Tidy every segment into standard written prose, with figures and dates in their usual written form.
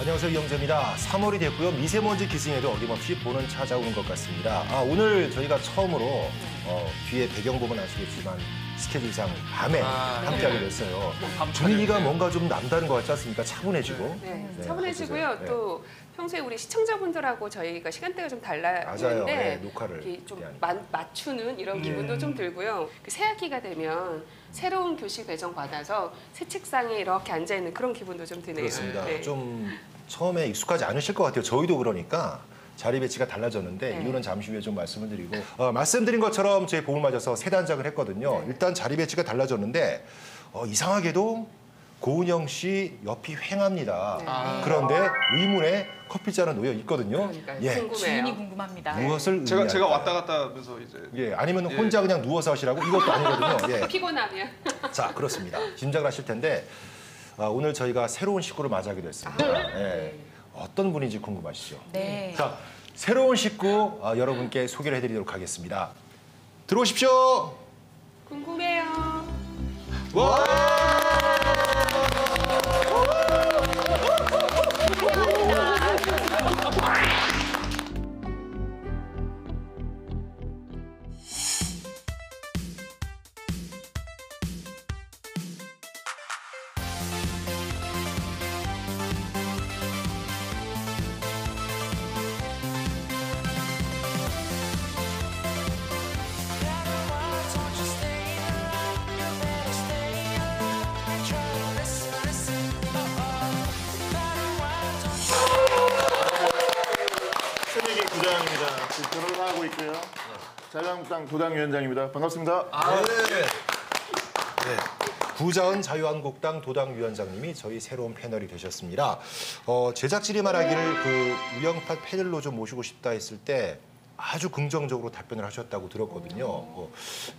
안녕하세요, 이영재입니다. 3월이 됐고요. 미세먼지 기승에도 어김없이 보는 찾아오는 것 같습니다. 오늘 저희가 처음으로 뒤에 배경 보면 아시겠지만 스케줄상 밤에 함께하게 됐어요. 분위기가 뭔가 좀 남다른 것 같지 않습니까? 차분해지고. 네, 차분해지고요. 네. 또 평소에 우리 시청자분들하고 저희가 시간대가 좀 맞아요. 달라지는데 네, 녹화를 좀 맞추는 이런 기분도 좀 들고요. 새 학기가 되면 새로운 교실 배정 받아서 새 책상에 이렇게 앉아 있는 그런 기분도 좀 드네요. 그렇습니다. 네. 좀 처음에 익숙하지 않으실 것 같아요. 저희도 그러니까. 자리 배치가 달라졌는데 네. 이유는 잠시 후에 좀 말씀을 드리고 말씀드린 것처럼 저희 봄을 맞아서 세 단장을 했거든요. 네. 일단 자리 배치가 달라졌는데 이상하게도 고은영 씨 옆이 휑합니다. 네. 그런데 의문의 커피잔은 놓여 있거든요. 그러니까요. 예. 궁금해요. 주인이 궁금합니다. 무엇을 제가 의미할까요? 왔다 갔다 하면서 이제 예, 아니면 혼자 그냥 누워서 하시라고 이것도 아니거든요. 예. 피곤하면. 자, 그렇습니다. 짐작을 하실 텐데 오늘 저희가 새로운 식구를 맞이하게 됐습니다. 예. 어떤 분인지 궁금하시죠? 네. 자, 새로운 식구 여러분께 소개를 해드리도록 하겠습니다. 들어오십시오. 궁금해요. 와! 새내기 부장입니다. 결혼을 하고 있고요. 자유한국당 도당위원장입니다. 반갑습니다. 네. 구자은 자유한국당 도당위원장님이 저희 새로운 패널이 되셨습니다. 제작진이 말하기를 그 우영팟 패널로 좀 모시고 싶다 했을 때 아주 긍정적으로 답변을 하셨다고 들었거든요.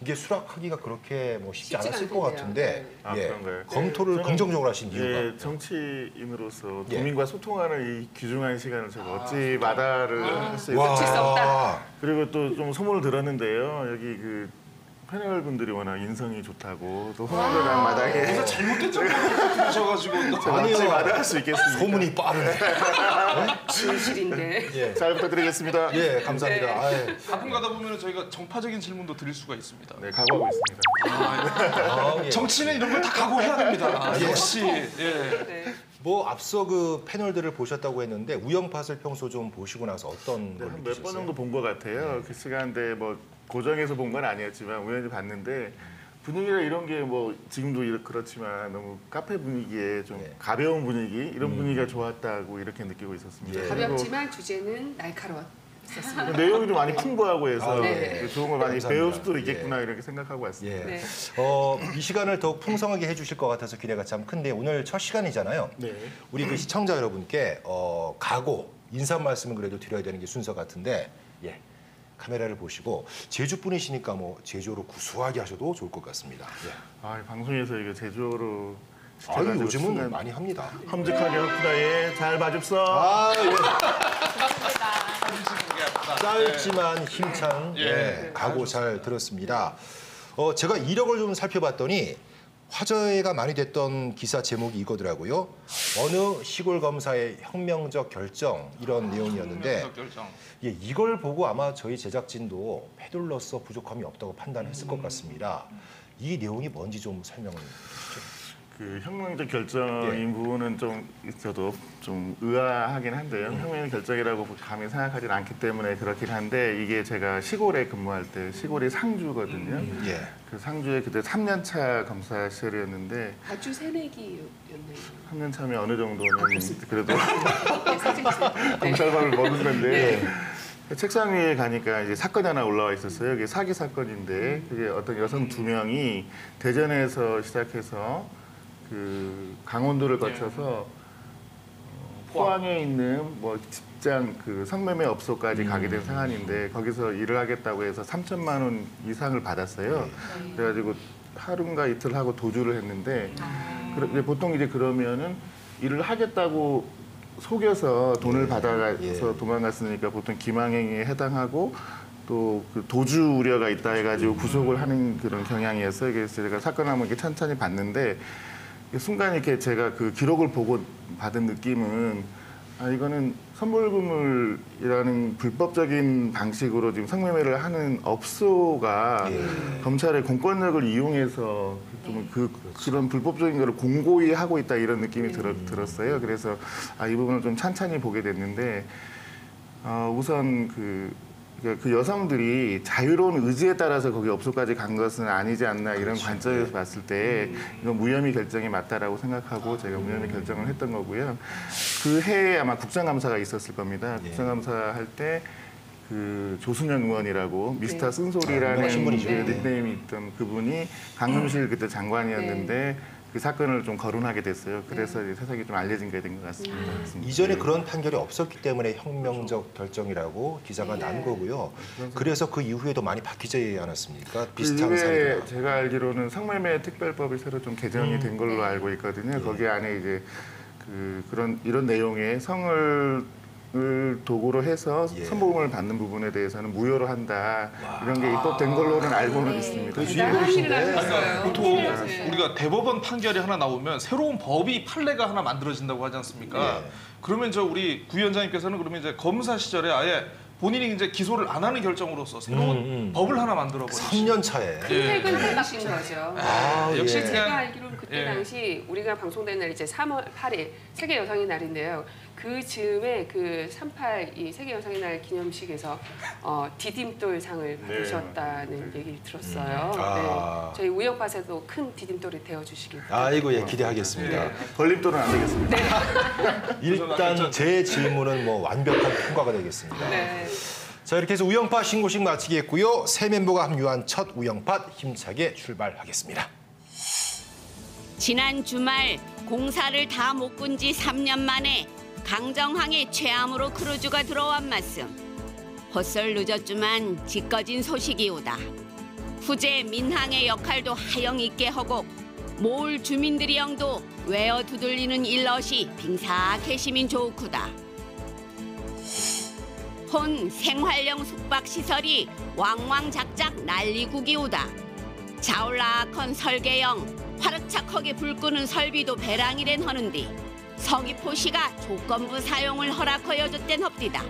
이게 수락하기가 그렇게 쉽지 쉽지가 않았을 것 않던데요. 같은데 네. 그런가요? 검토를 저는, 긍정적으로 하신 이유가 예, 정치인으로서 예. 국민과 소통하는 이 귀중한 시간을 제가 어찌 마다를 할 수 와. 놓칠 수 있을까. 없다. 그리고 또 좀 소문을 들었는데요. 여기 그 패널 분들이 워낙 인성이 좋다고 또 홍합도당 마당에 잘못된 정보를 들으셔가지고 어찌 마다할 수 있겠습니까? 소문이 빠르네. 진실인데. 예, 잘 부탁드리겠습니다. 예, 감사합니다. 네. 아유. 가끔 가다 보면 저희가 정파적인 질문도 드릴 수가 있습니다. 네, 각오하고 있습니다. 예. 정치는 이런 걸 다 각오해야 됩니다. 역시 예. 네. 앞서 그 패널들을 보셨다고 했는데 우영팟을 평소 좀 보시고 나서 어떤 걸 한 몇 번 느끼셨어요? 정도 본 것 같아요. 그 시간대에 뭐 고정해서 본 건 아니었지만 우연히 봤는데 분위기가 이런 게 뭐 지금도 그렇지만 너무 카페 분위기에 좀 네. 가벼운 분위기 이런 분위기가 좋았다고 이렇게 느끼고 있었습니다. 예. 그리고 가볍지만 주제는 날카로웠었습니다. 내용이 좀 많이 풍부하고 해서 네. 좋은 걸 많이 감사합니다. 배울 수도 있겠구나 이렇게 생각하고 왔습니다. 예. 네. 이 시간을 더욱 풍성하게 해주실 것 같아서 기대가 참 큰데 오늘 첫 시간이잖아요. 네. 우리 그 시청자 여러분께 각오, 인사 말씀을 그래도 드려야 되는 게 순서 같은데 예. 카메라를 보시고 제주 분이시니까 뭐 제주어로 구수하게 하셔도 좋을 것 같습니다. 예. 방송에서 이거 제주어로 요즘은 순간 많이 합니다. 험직하게 하구나. 예, 잘 봐줍소. 짧지만 힘찬 각오 잘 들었습니다. 제가 이력을 좀 살펴봤더니 화제가 많이 됐던 기사 제목이 이거더라고요. 어느 시골 검사의 혁명적 결정 이런 내용이었는데 혁명적 결정. 예, 이걸 보고 아마 저희 제작진도 패널로서 부족함이 없다고 판단했을 것 같습니다. 이 내용이 뭔지 좀 설명을 해주시죠. 그 혁명적 결정인 부분은 좀 저도 좀 의아하긴 한데요. 혁명적 결정이라고 감히 생각하지는 않기 때문에 그렇긴 한데 이게 제가 시골에 근무할 때 시골이 상주거든요. 예. 그 상주에 그때 3년차 검사 시절이었는데 아주 새내기였네요. 3년 차면 어느 정도는 그래도 네, 사진 주세요. 네. 검찰밥을 먹은 건데 책상 위에 가니까 이제 사건이 하나 올라와 있었어요. 이게 사기 사건인데 그게 어떤 여성 2명이 대전에서 시작해서 그 강원도를 거쳐서 포항에 있는 뭐 직장 그 성매매 업소까지 가게 된 상황인데 거기서 일을 하겠다고 해서 3천만 원 이상을 받았어요. 그래가지고 하루인가 이틀 하고 도주를 했는데 보통 이제 그러면은 일을 하겠다고 속여서 돈을 받아가서 도망갔으니까 보통 기망행위에 해당하고 또 그 도주 우려가 있다 해가지고 구속을 하는 그런 경향이었어요. 그래서 제가 사건을 한번 이렇게 천천히 봤는데 순간 이렇게 제가 그 기록을 보고 받은 느낌은 이거는 선불금을이라는 불법적인 방식으로 지금 성매매를 하는 업소가 검찰의 공권력을 이용해서 좀 그런 불법적인 거를 공고히 하고 있다 이런 느낌이 들었어요. 그래서 이 부분을 좀 찬찬히 보게 됐는데 우선 그 여성들이 자유로운 의지에 따라서 거기 업소까지 간 것은 아니지 않나 이런 관점에서 봤을 때 이건 무혐의 결정이 맞다라고 생각하고 제가 무혐의 결정을 했던 거고요. 그 해에 아마 국정감사가 있었을 겁니다. 국정감사 할 때 그 조순현 의원이라고 미스터 쓴소리라는 신분이죠. 닉네임이 있던 그분이 강금실 그때 장관이었는데 그 사건을 좀 거론하게 됐어요. 그래서 이제 세상에 좀 알려진 게 된 것 같습니다. 이전에 그런 판결이 없었기 때문에 혁명적 결정이라고 기사가 난 거고요. 그래서 그 이후에도 많이 바뀌지 않았습니까? 비슷한 이후에 사례가. 제가 알기로는 성매매 특별법이 새로 좀 개정이 된 걸로 알고 있거든요. 거기 안에 이제 이런 내용의 성을 도구로 해서 선보금을 받는 부분에 대해서는 무효로 한다. 이런 게 입법된 걸로는 알고는 있습니다. 그 주인공이신데. 그러니까 보통 우리가 대법원 판결이 하나 나오면 새로운 법이 판례가 하나 만들어진다고 하지 않습니까? 그러면 우리 구 위원장님께서는 그러면 이제 검사 시절에 아예 본인이 이제 기소를 안 하는 결정으로서 새로운 법을 하나 만들어 버리죠. 3년 차에. 획은 해바신 거죠. 역시 제가 그냥 알기로는 그때 당시 우리가 방송된 날 이제 3월 8일 세계 여성의 날인데요. 그 즈음에 그 38 이 세계 여성의 날 기념식에서 디딤돌 상을 받으셨다는 얘기를 들었어요. 네. 저희 우영팟에도 큰 디딤돌이 되어주시길 바랍니다. 아이고 예 기대하겠습니다. 걸림돌은 안 되겠습니다. 일단 제 질문은 뭐 완벽한 통과가 되겠습니다. 네. 자 이렇게 해서 우영팟 신고식 마치겠고요. 새 멤버가 합류한 첫 우영팟 힘차게 출발하겠습니다. 지난 주말 공사를 다 못 꾼 지 3년 만에 강정항에 최암으로 크루즈가 들어온 말씀. 헛설 늦었지만 짓거진 소식이 오다. 후제 민항의 역할도 하영 있게 하고 모을 주민들이 영도 외어 두들리는 일럿이 빙사케 시민 좋구다. 혼 생활용 숙박시설이 왕왕작작 난리국이 오다. 자올락한 설계형 화르착하게 불 끄는 설비도 배랑이랜 하는디 서귀포시가 조건부 사용을 허락하여줬댄 헙디다.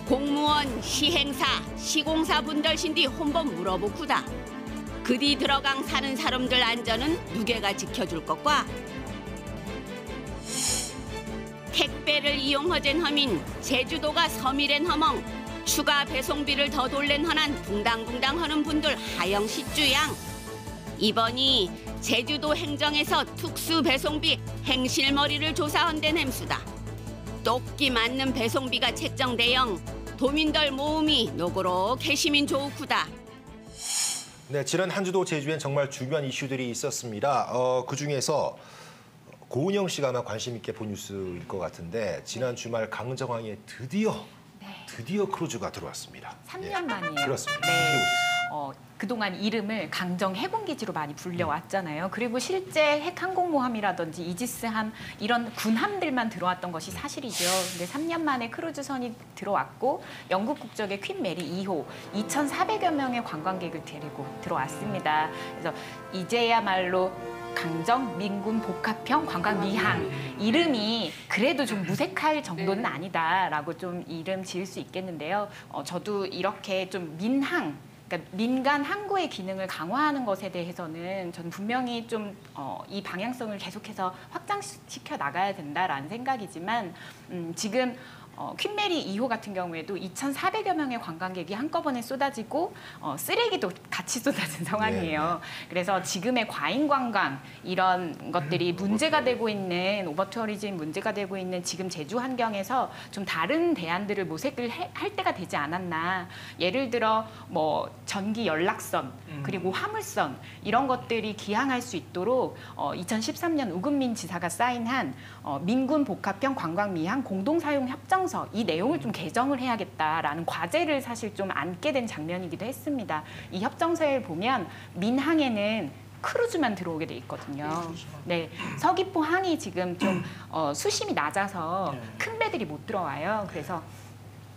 공무원, 시행사, 시공사 분들신디 혼번 물어보구다. 그디 들어강 사는 사람들 안전은 누게가 지켜줄 것과 택배를 이용하젠 허민 제주도가 섬이랜 허멍 추가 배송비를 더 돌랜 허난 붕당붕당 하는 분들 하영시주양. 이번이 제주도 행정에서 특수 배송비 행실머리를 조사한댄 햄수다. 똑기 맞는 배송비가 책정대영 도민들 모음이 노고로 개시민 좋구다. 네, 지난 한 주도 제주엔 정말 중요한 이슈들이 있었습니다. 그중에서 고은영 씨가 아마 관심 있게 본 뉴스일 것 같은데 지난 주말 강정항에 드디어 크루즈가 들어왔습니다. 3년 만이에요. 그렇습니다. 네. 어떻게 보셨어요? 그동안 이름을 강정 해군기지로 많이 불려왔잖아요. 그리고 실제 핵항공모함이라든지 이지스함 이런 군함들만 들어왔던 것이 사실이죠. 근데 3년 만에 크루즈선이 들어왔고 영국 국적의 퀸 메리 2호 2,400여 명의 관광객을 데리고 들어왔습니다. 그래서 이제야말로 강정 민군 복합형 관광 미항 이름이 그래도 좀 무색할 정도는 아니다라고 좀 이름 지을 수 있겠는데요. 저도 이렇게 좀 민항 그러니까 민간 항구의 기능을 강화하는 것에 대해서는 저는 분명히 좀 이 방향성을 계속해서 확장시켜 나가야 된다라는 생각이지만 지금 퀸 메리 2호 같은 경우에도 2,400여 명의 관광객이 한꺼번에 쏟아지고 쓰레기도 같이 쏟아진 상황이에요. 그래서 지금의 과잉 관광 이런 것들이 문제가 되고 있는 오버투어리즘 문제가 되고 있는 지금 제주 환경에서 좀 다른 대안들을 모색을 할 때가 되지 않았나. 예를 들어 뭐 전기 연락선 그리고 화물선 이런 것들이 기항할 수 있도록 2013년 우금민 지사가 사인한 민군 복합형 관광 미항 공동사용 협정 이 내용을 좀 개정을 해야겠다라는 과제를 사실 좀 안게 된 장면이기도 했습니다. 이 협정서에 보면 민항에는 크루즈만 들어오게 돼 있거든요. 네, 서귀포 항이 지금 좀 수심이 낮아서 큰 배들이 못 들어와요. 그래서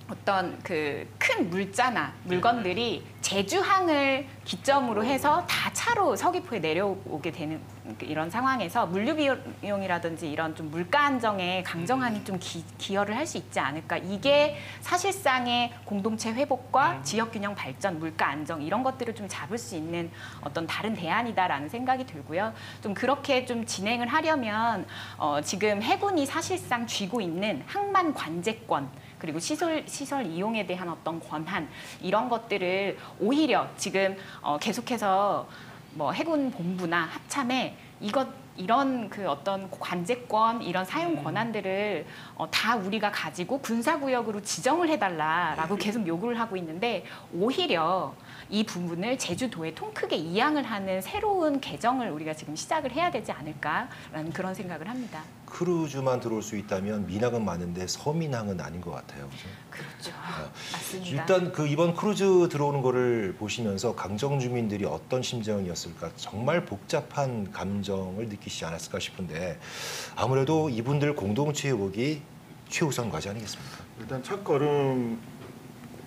어떤 그 큰 물자나 물건들이 제주항을 기점으로 해서 다 차로 서귀포에 내려오게 되는 이런 상황에서 물류 비용이라든지 이런 좀 물가 안정에 강정항이 좀 기여를 할 수 있지 않을까. 이게 사실상의 공동체 회복과 지역 균형 발전, 물가 안정 이런 것들을 좀 잡을 수 있는 어떤 다른 대안이다라는 생각이 들고요. 좀 그렇게 좀 진행을 하려면 지금 해군이 사실상 쥐고 있는 항만 관제권 그리고 시설 이용에 대한 어떤 권한 이런 것들을 오히려 지금 계속해서 뭐 해군 본부나 합참에 이런 그 어떤 관제권 이런 사용 권한들을 다 우리가 가지고 군사구역으로 지정을 해달라라고 계속 요구를 하고 있는데 오히려 이 부분을 제주도에 통 크게 이양을 하는 새로운 개정을 우리가 지금 시작을 해야 되지 않을까라는 그런 생각을 합니다. 크루즈만 들어올 수 있다면 민항은 많은데 서민항은 아닌 것 같아요. 그렇죠. 맞습니다. 일단 그 이번 크루즈 들어오는 거를 보시면서 강정 주민들이 어떤 심정이었을까 정말 복잡한 감정을 느끼시지 않았을까 싶은데 아무래도 이분들 공동체 회복이 최우선 과제 아니겠습니까? 일단 첫 걸음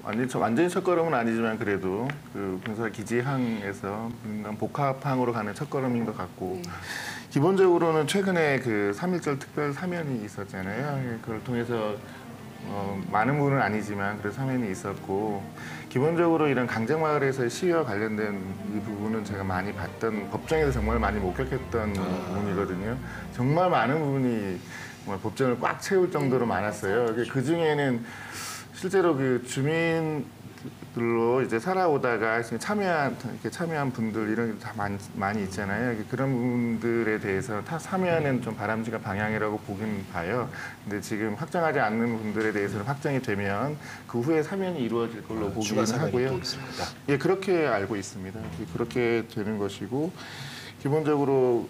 완전히 첫 걸음은 아니지만 그래도 그 군사 기지항에서 복합항으로 가는 첫 걸음인 것 같고 기본적으로는 최근에 그 3.1절 특별 사면이 있었잖아요. 그걸 통해서 많은 부분은 아니지만 그래도 사면이 있었고 기본적으로 이런 강정마을에서의 시위와 관련된 이 부분은 제가 많이 봤던 법정에서 정말 많이 목격했던 부분이거든요. 정말 많은 부분이 정말 법정을 꽉 채울 정도로 많았어요. 그 중에는 실제로 그 주민들로 이제 살아오다가 참여한 분들 이런 게 다 많이 있잖아요. 그런 분들에 대해서 다 사면은 좀 바람직한 방향이라고 보긴 봐요. 근데 지금 확정하지 않는 분들에 대해서는 확정이 되면 그 후에 사면이 이루어질 걸로 보기는 하고요. 예, 그렇게 알고 있습니다. 그렇게 되는 것이고 기본적으로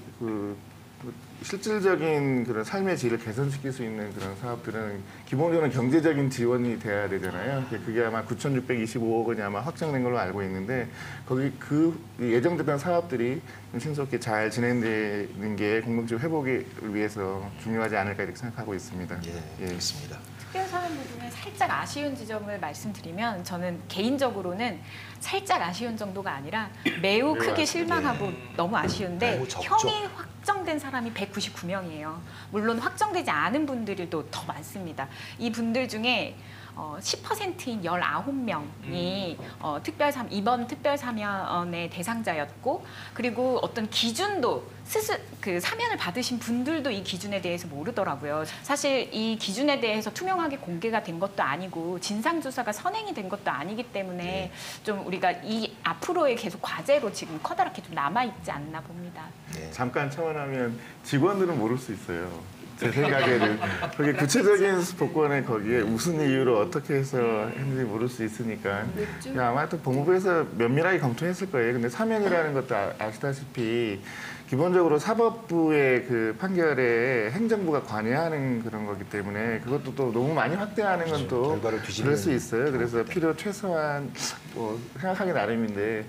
실질적인 그런 삶의 질을 개선시킬 수 있는 그런 사업들은 기본적으로 경제적인 지원이 돼야 되잖아요. 그게 아마 9,625억 원이 아마 확정된 걸로 알고 있는데 거기 그 예정됐던 사업들이 신속히 잘 진행되는 게 공동체 회복을 위해서 중요하지 않을까 이렇게 생각하고 있습니다. 예, 그렇습니다. 특별사면 부분에 살짝 아쉬운 지점을 말씀드리면 저는 개인적으로는 살짝 아쉬운 정도가 아니라 매우 크게 실망하고 너무 아쉬운데 너무 적죠. 형이 확정된 사람이 199명이에요. 물론 확정되지 않은 분들도 더 많습니다. 이 분들 중에 10%인 19명이 이번 특별사면의 대상자였고 그리고 어떤 기준도 그 사면을 받으신 분들도 이 기준에 대해서 모르더라고요. 사실 이 기준에 대해서 투명하게 공개가 된 것도 아니고 진상조사가 선행이 된 것도 아니기 때문에 좀 우리가 이 앞으로의 계속 과제로 지금 커다랗게 좀 남아있지 않나 봅니다. 잠깐 첨언하면 직원들은 모를 수 있어요. 제 생각에는 그게 구체적인 복권에 거기에 무슨 이유로 어떻게 해서 했는지 모를 수 있으니까 아마 또 법무부에서 면밀하게 검토했을 거예요. 근데 사면이라는 것도 아시다시피 기본적으로 사법부의 그 판결에 행정부가 관여하는 그런 거기 때문에 그것도 또 너무 많이 확대하는 건 또 그럴 수 있어요. 그래서 필요 최소한 생각하기 나름인데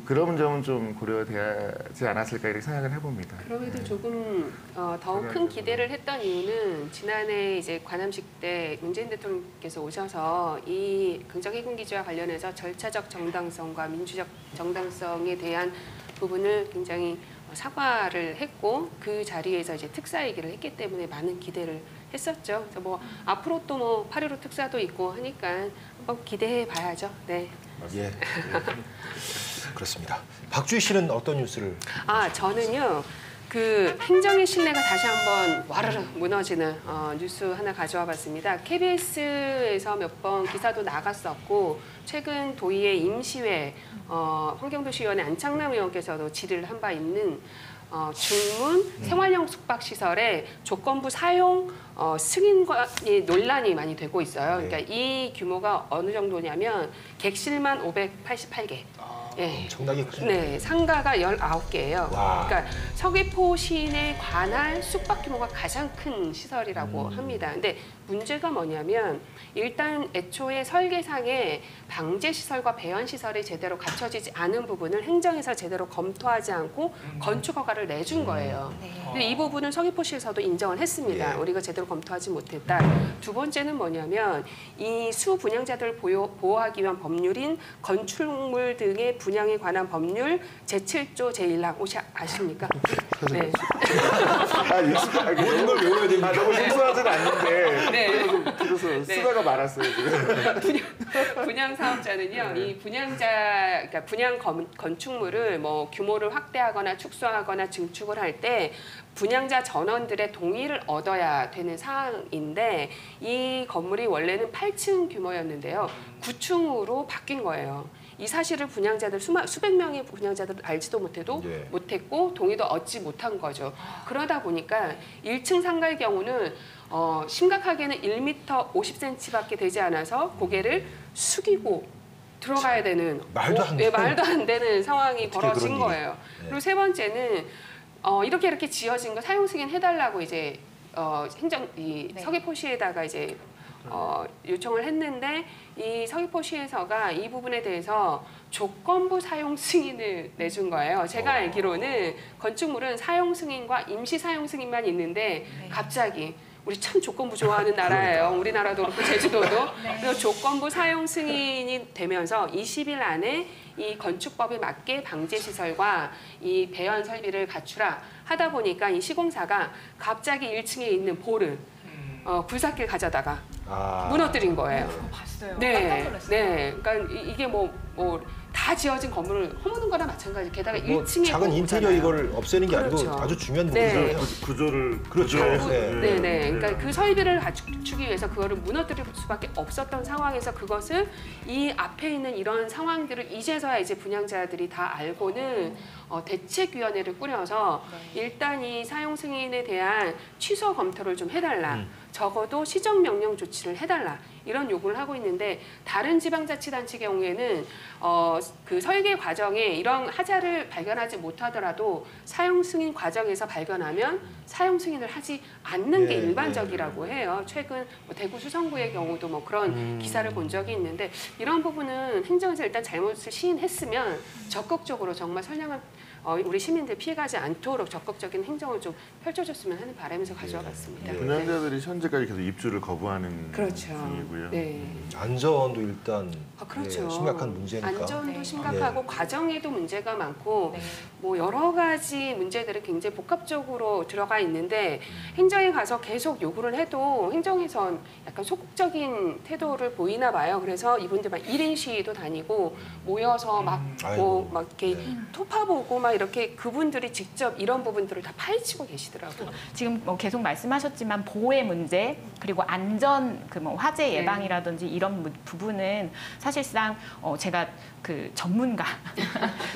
그런 점은 좀 고려되지 않았을까 이렇게 생각을 해봅니다. 그럼에도 조금 더 큰 기대를 했던 이유는 지난해 이제 관함식 때 문재인 대통령께서 오셔서 이 긍정해군기지와 관련해서 절차적 정당성과 민주적 정당성에 대한 부분을 굉장히 사과를 했고 그 자리에서 이제 특사 얘기를 했기 때문에 많은 기대를 했었죠. 그래서 뭐 앞으로 또 뭐 8.15 특사도 있고 하니까 한번 기대해 봐야죠. 네. 예. 그렇습니다. 박주희 씨는 어떤 뉴스를? 저는요. 그 행정의 신뢰가 다시 한번 와르르 무너지는 뉴스 하나 가져와 봤습니다. KBS에서 몇 번 기사도 나갔었고 최근 도의회 임시회 환경도시위원회 안창남 의원께서도 질의를 한 바 있는 중문 생활형 숙박시설의 조건부 사용 승인이 논란이 많이 되고 있어요. 그러니까 이 규모가 어느 정도냐면 객실만 588개. 예. 엄청나게 크죠. 네, 상가가 19개예요. 와. 그러니까 서귀포 시내 관할 숙박 규모가 가장 큰 시설이라고 합니다. 근데 문제가 뭐냐면 일단 애초에 설계상에 방제 시설과 배연 시설이 제대로 갖춰지지 않은 부분을 행정에서 제대로 검토하지 않고 건축 허가를 내준 거예요. 근데 이 부분은 서귀포시에서도 인정을 했습니다. 예. 우리가 제대로 검토하지 못했다. 두 번째는 뭐냐면 이 수 분양자들을 보호하기 위한 법률인 건축물 등의 분양에 관한 법률 제7조 제1항 혹시 아십니까? 네. 모든 걸 외워야 됩니다. 너무 생소하진 않는데 네. 그래서 쓰다가 말았어요 지금. 분양 사업자는요, 이 그러니까 분양 건축물을 뭐 규모를 확대하거나 축소하거나 증축을 할 때 분양자 전원들의 동의를 얻어야 되는 사항인데 이 건물이 원래는 8층 규모였는데요, 9층으로 바뀐 거예요. 이 사실을 분양자들 수백 명의 분양자들 알지도 못했고 동의도 얻지 못한 거죠. 그러다 보니까 1층 상가의 경우는 심각하게는 1m 50cm밖에 되지 않아서 고개를 숙이고 들어가야 되는 말도 안 되는. 말도 안 되는 상황이 어떻게 벌어진 그런 거예요. 일이. 그리고 세 번째는 이렇게 지어진 거 사용 승인 해달라고 이제 서귀포시에다가 이제 요청을 했는데 이 서귀포시에서가 이 부분에 대해서 조건부 사용 승인을 내준 거예요. 제가 알기로는 건축물은 사용 승인과 임시 사용 승인만 있는데 갑자기 우리 참 조건부 좋아하는 나라예요. 우리나라도 그렇고 제주도도. 그래서 조건부 사용 승인이 되면서 20일 안에 이 건축법에 맞게 방제 시설과 이 배연 설비를 갖추라 하다 보니까 이 시공사가 갑자기 1층에 있는 볼을 굴삭길 가져다가 무너뜨린 거예요. 봤어요. 깜짝 네, 놀랐어요. 네. 그러니까 이게 다 지어진 건물을 허무는 거나 마찬가지. 게다가 뭐 1층에 작은 인테리어 이걸 없애는 게 그렇죠. 아니고 아주 중요한 네. 부분이에요. 구조를 그렇죠. 구조해서- 네. 네네. 그러니까 그 설비를 갖추기 위해서 그거를 무너뜨릴 수밖에 없었던 상황에서 그것을 이 앞에 있는 이런 상황들을 이제서야 이제 분양자들이 다 알고는 대책위원회를 꾸려서 일단 이 사용 승인에 대한 취소 검토를 좀 해달라. 적어도 시정명령 조치를 해달라. 이런 요구를 하고 있는데 다른 지방자치단체 경우에는 그 설계 과정에 이런 하자를 발견하지 못하더라도 사용 승인 과정에서 발견하면 사용 승인을 하지 않는 게 예, 일반적이라고 해요. 최근 대구 수성구의 경우도 뭐 그런 기사를 본 적이 있는데 이런 부분은 행정에서 일단 잘못을 시인했으면 적극적으로 정말 선량한 우리 시민들 피해가지 않도록 적극적인 행정을 좀 펼쳐줬으면 하는 바람에서 가져와 봤습니다. 예. 분양자들이 현재까지 계속 입주를 거부하는 그렇죠. 중이고요. 네. 안전도 일단 그렇죠. 예, 심각한 문제니까. 안전도 네. 심각하고 과정에도 문제가 많고 네. 뭐 여러 가지 문제들이 굉장히 복합적으로 들어가 있는데 행정에 가서 계속 요구를 해도 행정에선 약간 소극적인 태도를 보이나 봐요. 그래서 이분들 막 1인 시위도 다니고 모여서 막 아이고. 막 이렇게 토파보고 막 이렇게 그분들이 직접 이런 부분들을 다 파헤치고 계시더라고요. 지금 뭐 계속 말씀하셨지만 보호의 문제 그리고 안전 그 뭐 화재 예방이라든지 이런 부분은 사실상 제가 그 전문가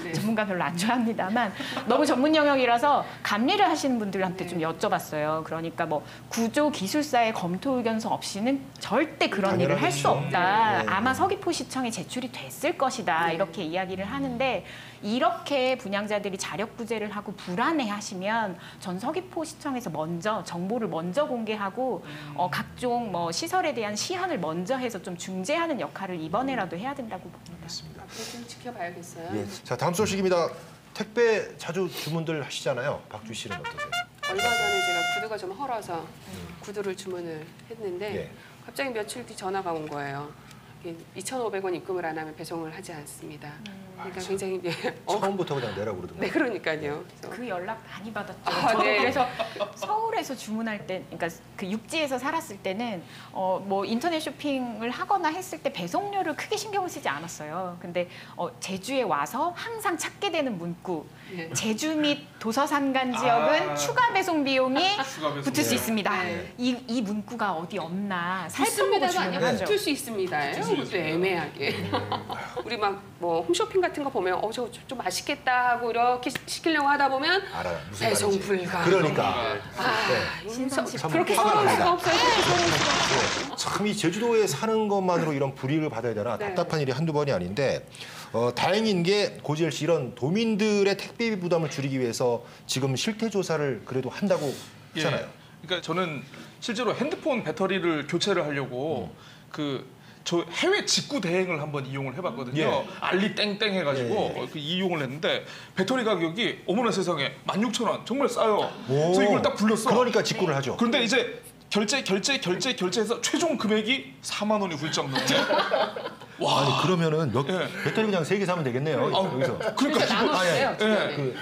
네. 전문가 별로 안 좋아합니다만 너무 전문 영역이라서 감리를 하시는 분들한테 좀 여쭤봤어요. 그러니까 뭐 구조 기술사의 검토 의견서 없이는 절대 그런 일을 할 수 당연하겠죠. 없다. 네. 아마 서귀포시청에 제출이 됐을 것이다. 이렇게 이야기를 하는데 이렇게 분양자들이 자력 구제를 하고 불안해하시면 전 서귀포시청에서 먼저 정보를 먼저 공개하고 각종 뭐 시설에 대한 시연을 먼저 해서 좀 중재하는 역할을 이번에라도 해야 된다고 봅니다. 맞습니다. 앞으로 좀 지켜봐야겠어요. 예. 자, 다음 소식입니다. 택배 자주 주문들 하시잖아요. 박주 씨는 어떠세요? 얼마 전에 제가 구두가 좀 헐어서 구두를 주문을 했는데 예. 갑자기 며칠 뒤 전화가 온 거예요. 2,500원 입금을 안 하면 배송을 하지 않습니다. 그러니까 굉장히 처음부터 그냥 내라고 그러던가요? 네, 그러니까요. 그래서 그 연락 많이 받았죠. 아, 저도 네. 그래서 서울에서 주문할 때, 그러니까 그 육지에서 살았을 때는 뭐 인터넷 쇼핑을 하거나 했을 때 배송료를 크게 신경을 쓰지 않았어요. 근데 제주에 와서 항상 찾게 되는 문구, 네. 제주 및 도서산간 지역은 추가 배송 비용이 추가 배송. 붙을 수 네. 있습니다. 네. 이 문구가 어디 없나 살펴보고 붙습니다가 주문을 아니라 하죠. 붙을 수 있습니다. 그것도 애매하게. 우리 막 뭐 홈쇼핑 같은 거 보면 저 좀 맛있겠다 하고 이렇게 시키려고 하다 보면 알아요. 무슨 배송 말인지. 불가. 그러니까. 네. 신선치 그렇게 참 서러울 화가 수가 납니다. 없어요. 그렇게 서러울 수가 없어요. 참 이 제주도에 사는 것만으로 이런 불이익을 받아야 되나 네. 답답한 일이 한두 번이 아닌데 다행인 게 고지열 씨 이런 도민들의 택배비 부담을 줄이기 위해서 지금 실태 조사를 그래도 한다고 하잖아요. 그러니까 저는 실제로 핸드폰 배터리를 교체를 하려고 저 해외 직구 대행을 한번 이용을 해봤거든요. 예. 알리 땡땡 해가지고 예. 그 이용을 했는데 배터리 가격이 어머나 세상에 16,000원 정말 싸요. 오. 그래서 이걸 딱 불렀어. 그러니까 직구를 하죠. 그런데 이제 결제해서 최종 금액이 4만 원이 훌쩍 넘네. 와. 아니 그러면은 예. 배터리 그냥 3개 사면 되겠네요. 여기서. 그러니까 나눴어요.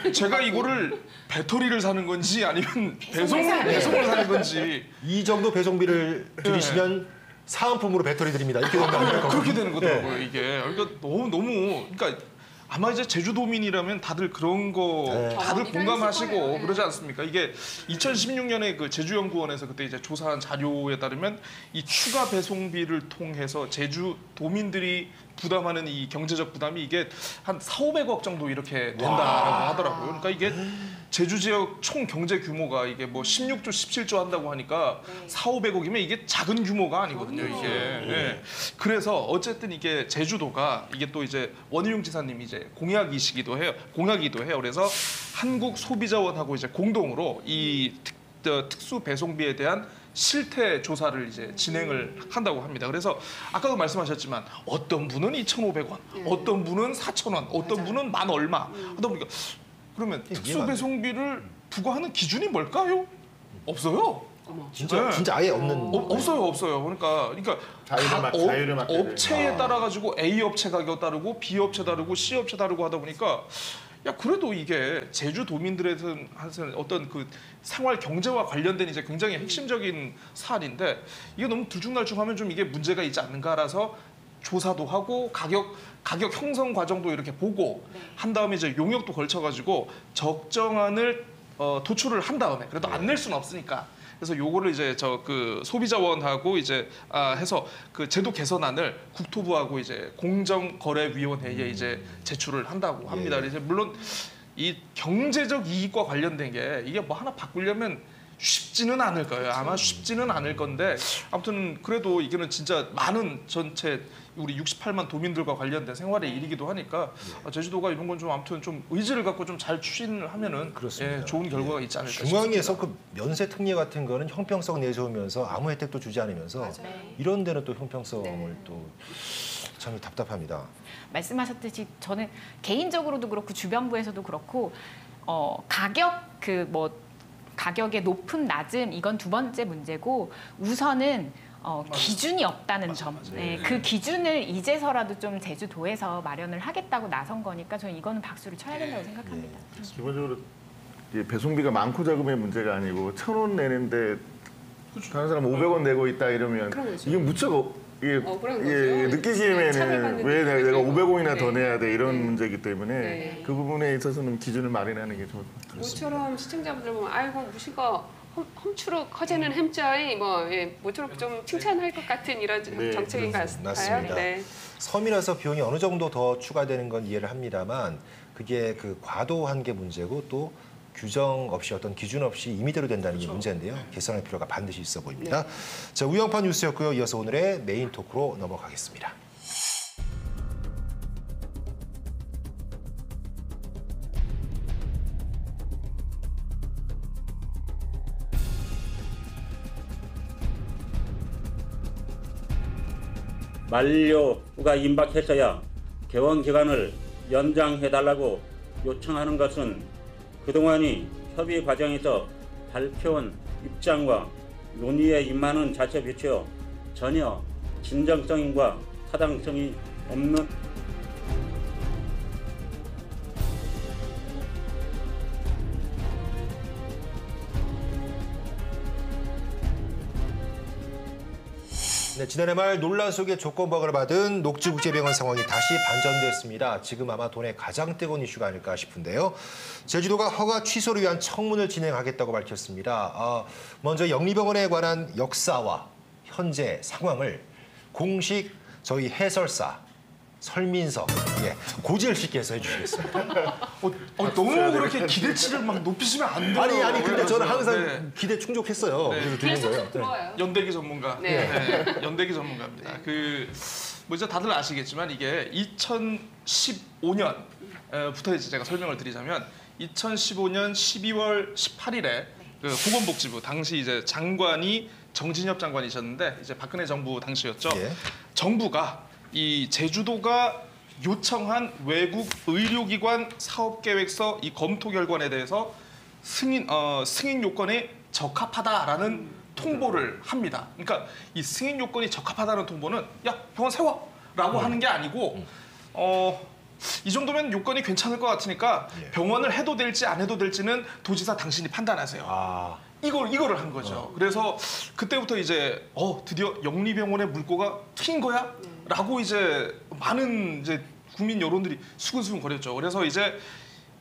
예. 제가 이거를 배터리를 사는 건지 아니면 배송을 사는 건지 이 정도 배송비를 들이시면 사은품으로 배터리 드립니다. 이렇게 되면 안 될 거고. 그렇게 되는 거더라고요 이게. 그러니까 너무 그러니까 아마 이제 제주도민이라면 다들 그런 거 네. 다들 경험이 공감하시고 있을 거예요. 그러지 않습니까? 이게 2016년에 그 제주연구원에서 그때 이제 조사한 자료에 따르면 이 추가 배송비를 통해서 제주도민들이 부담하는 이 경제적 부담이 이게 한 4,500억 정도 이렇게 된다라고 하더라고요. 그러니까 이게 제주 지역 총 경제 규모가 이게 뭐 16조, 17조 한다고 하니까 4,500억이면 이게 작은 규모가 아니거든요, 이게. 예. 그래서 어쨌든 이게 제주도가 이게 또 이제 원희룡 지사님이 이제 공약이기도 해요. 그래서 한국소비자원하고 이제 공동으로 이 특수 배송비에 대한 실태 조사를 이제 진행을 한다고 합니다. 그래서 아까도 말씀하셨지만 어떤 분은 2,500원, 어떤 분은 4,000원, 어떤 분은 만 얼마 하다 보니까 그러면 특수 배송비를 부과하는 기준이 뭘까요? 없어요. 진짜 네. 진짜 아예 없는. 없어요. 그러니까 자유를 맡게 업체에 따라 가지고 A 업체 가격 다르고 B 업체 다르고 C 업체 다르고 하다 보니까 야 그래도 이게 제주 도민들에서는 어떤 그 생활 경제와 관련된 이제 굉장히 핵심적인 사안인데 이게 너무 들쭉날쭉하면 좀 이게 문제가 있지 않는가라서 조사도 하고 가격 형성 과정도 이렇게 보고 한 다음에 이제 용역도 걸쳐가지고 적정한을 도출을 한 다음에 그래도 안 낼 수는 없으니까 그래서 요거를 이제 그 소비자원하고 이제 해서 그 제도 개선안을 국토부하고 이제 공정거래위원회에 이제 제출을 한다고 합니다. 예. 이제 물론 이 경제적 이익과 관련된 게 이게 뭐 하나 바꾸려면 쉽지는 않을 거예요. 아마 쉽지는 않을 건데 아무튼 그래도 이거는 진짜 많은 전체 우리 68만 도민들과 관련된 생활의 일이기도 하니까 제주도가 이런 건 좀 아무튼 좀 의지를 갖고 좀 잘 추진을 하면은 그렇습니다. 예, 좋은 결과가 있지 않을까 중앙에서 싶습니다. 그 면세 특례 같은 거는 형평성 내세우면서 아무 혜택도 주지 않으면서 이런 데는 또 형평성을 또 참 답답합니다. 말씀하셨듯이 저는 개인적으로도 그렇고 주변부에서도 그렇고 가격의 높음 낮음 이건 두 번째 문제고 우선은 기준이 없다는 점. 네, 그 기준을 이제서라도 좀 제주도에서 마련을 하겠다고 나선 거니까 저는 이거는 박수를 쳐야 된다고 생각합니다. 기본적으로 이게 배송비가 많고 적음의 문제가 아니고 1,000원 내는데 다른 사람 500원 내고 있다 이러면 그런 거죠. 이게 무척 이게 그런 거죠. 느끼시면은 차별받는 왜 내가 느낌이죠. 500원이나 더 네. 내야 돼 이런 문제이기 때문에 네. 그 부분에 있어서는 기준을 마련하는 게 좋을 것 같아요. 모처럼 시청자분들 보면 아이고 무시거 험추로 커지는 햄자이 모처럼 좀 칭찬할 것 같은 이런 네, 정책인 것 같아요. 맞습니다. 네. 섬이라서 비용이 어느 정도 더 추가되는 건 이해를 합니다만 그게 그 과도한 게 문제고 또 규정 없이 어떤 기준 없이 임의대로 된다는 게 문제인데요. 개선할 필요가 반드시 있어 보입니다. 자, 우영파 뉴스였고요. 이어서 오늘의 메인 토크로 넘어가겠습니다. 만료가 임박했어야 개원 기간을 연장해달라고 요청하는 것은 그동안이 협의 과정에서 발표한 입장과 논의에 임하는 자체 비추어 전혀 진정성과 타당성이 없는 네, 지난해 말 논란 속에 조건부각을 받은 녹지국제병원 상황이 다시 반전됐습니다. 지금 아마 돈의 가장 뜨거운 이슈가 아닐까 싶은데요. 제주도가 허가 취소를 위한 청문을 진행하겠다고 밝혔습니다. 먼저 영리병원에 관한 역사와 현재 상황을 공식 저희 해설사 설민석 고지열 씨께서 해주시겠습니다. 너무 그렇게 기대치를 막 높이시면 안 돼요. 아니 근데 저는 항상 네. 기대 충족했어요. 네. 그래서 드리는 거예요. 들어와요. 연대기 전문가. 네. 연대기 전문가입니다. 뭐 이제 다들 아시겠지만 이게 2015년부터 이제 제가 설명을 드리자면 2015년 12월 18일에 그 보건복지부 당시 이제 장관이 정진협 장관이셨는데 이제 박근혜 정부 당시였죠. 예. 정부가 이 제주도가 요청한 외국 의료기관 사업계획서 이 검토 결과에 대해서 승인 요건에 적합하다라는 통보를 합니다. 그러니까 이 승인 요건이 적합하다는 통보는 야 병원 세워라고 하는 게 아니고 이 정도면 요건이 괜찮을 것 같으니까 예. 병원을 해도 될지 안 해도 될지는 도지사 당신이 판단하세요. 아, 이거를 한 거죠. 그래서 그때부터 이제 드디어 영리병원의 물꼬가 트인 거야라고 이제 많은 이제 국민 여론들이 수근수근 거렸죠. 그래서 이제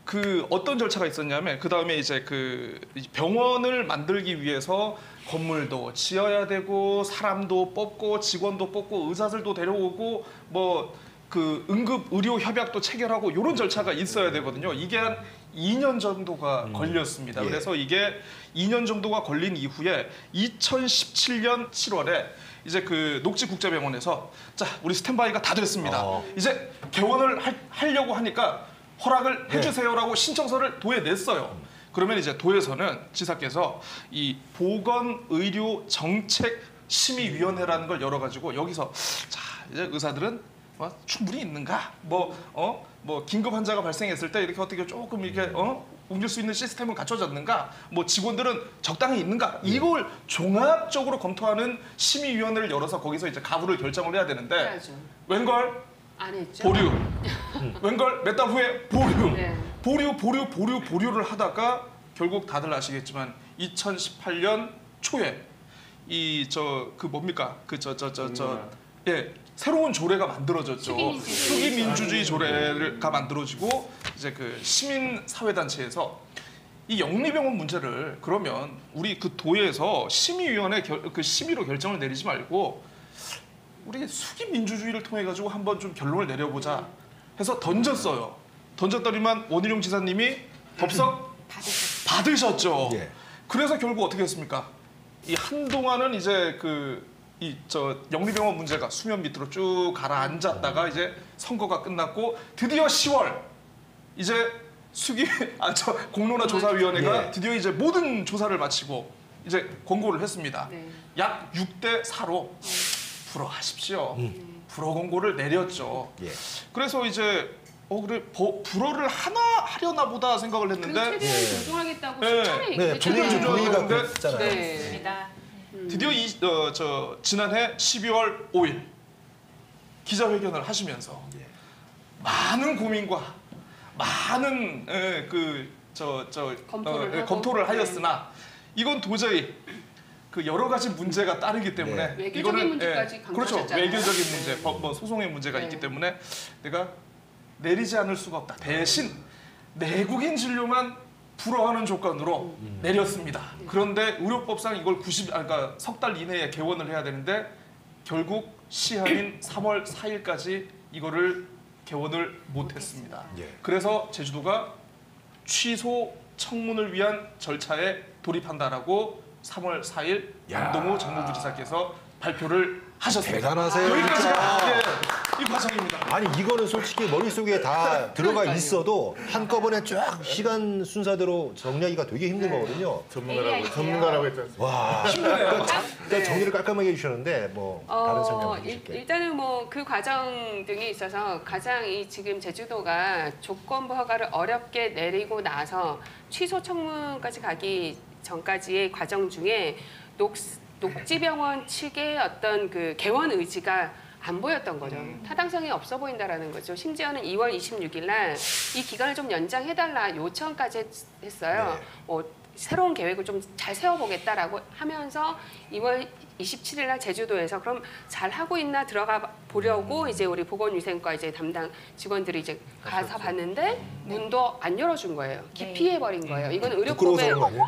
그 어떤 절차가 있었냐면 그 다음에 이제 그 병원을 만들기 위해서 건물도 지어야 되고 사람도 뽑고 직원도 뽑고 의사들도 데려오고 뭐 그 응급 의료 협약도 체결하고 이런 절차가 있어야 되거든요. 이게 한 2년 정도가 걸렸습니다. 예. 그래서 이게 2년 정도가 걸린 이후에 2017년 7월에 이제 그 녹지국제병원에서 자 우리 스탠바이가 다 됐습니다. 이제 개원을 하려고 하니까 허락을 해주세요라고 신청서를 도에 냈어요. 그러면 이제 도에서는 지사께서 이 보건의료정책심의위원회라는 걸 열어가지고 여기서 자 이제 의사들은 충분히 있는가? 뭐 긴급 환자가 발생했을 때 이렇게 어떻게 조금 이렇게 옮길 수 있는 시스템은 갖춰졌는가? 뭐 직원들은 적당히 있는가? 이걸 종합적으로 검토하는 심의위원회를 열어서 거기서 이제 가부를 결정을 해야 되는데 해야죠. 웬걸 안 했죠. 보류, 웬걸 몇 달 후에 보류, 네. 보류를 하다가 결국 다들 아시겠지만 2018년 초에 이 그 뭡니까 새로운 조례가 만들어졌죠. 수기민주주의 조례가 만들어지고 이제 그 시민사회단체에서 이 영리병원 문제를 그러면 우리 그 도에서 심의위원회 그 심의로 결정을 내리지 말고 우리 수기민주주의를 통해 가지고 한번 좀 결론을 내려보자 해서 던졌어요. 던졌더니만 원희룡 지사님이 덥석 받으셨죠. 예. 그래서 결국 어떻게 했습니까? 이 한동안은 이제 영리병원 문제가 수면 밑으로 쭉 가라앉았다가 이제 선거가 끝났고 드디어 10월 이제 공론화 조사위원회가 예. 드디어 이제 모든 조사를 마치고 이제 권고를 했습니다. 네. 약 6대 4로 불허하십시오. 불허 권고를 내렸죠. 예. 그래서 이제 그래 불허를 하려나 보다 생각을 했는데 최대한 존중하겠다고 네. 수차례 네, 얘기했잖아요. 분명히 동의가 근데- 그랬잖아요. 네. 있습니다. 드디어 지난해 12월 5일 기자회견을 하시면서 많은 고민과 많은 검토를 하였으나 이건 도저히 그 여러 가지 문제가 따르기 때문에 네. 외교적인 문제까지 그렇죠. 강조하셨잖아요. 외교적인 문제, 소송의 문제가 네. 있기 때문에 내가 내리지 않을 수가 없다. 대신 내국인 진료만 불허하는 조건으로 내렸습니다. 그런데 의료법상 이걸 그러니까 석 달 이내에 개원을 해야 되는데 결국 시한인 3월 4일까지 이거를 개원을 못했습니다. 예. 그래서 제주도가 취소 청문을 위한 절차에 돌입한다라고 3월 4일 야. 안동호 정무부지사께서 발표를 하셨습니다. 대단하세요, 여기까지가 진짜. 이 과정입니다. 아니 이거는 솔직히 머릿속에 다 들어가 있어도 한꺼번에 쫙 시간 순서대로 정리하기가 되게 힘든 거거든요. 전문가라고 했지 않습니까? 와. 일단 정리를 깔끔하게 해주셨는데 뭐 다른 설명 해주실게요. 일단은 뭐 그 과정 등에 있어서 가장 지금 제주도가 조건부 허가를 어렵게 내리고 나서 취소 청문까지 가기 전까지의 과정 중에 녹지병원 측의 어떤 그 개원 의지가 안 보였던 거죠. 타당성이 없어 보인다라는 거죠. 심지어는 2월 26일 날 이 기간을 좀 연장해달라 요청까지 했어요. 네. 새로운 계획을 좀 잘 세워보겠다라고 하면서 2월 27일 날 제주도에서 그럼 잘 하고 있나 들어가 보려고 이제 우리 보건위생과 이제 담당 직원들이 이제 가서 봤는데 문도 안 열어준 거예요. 기피해 버린 거예요. 이건 부끄러워서 의료법에 그런 거 아니에요?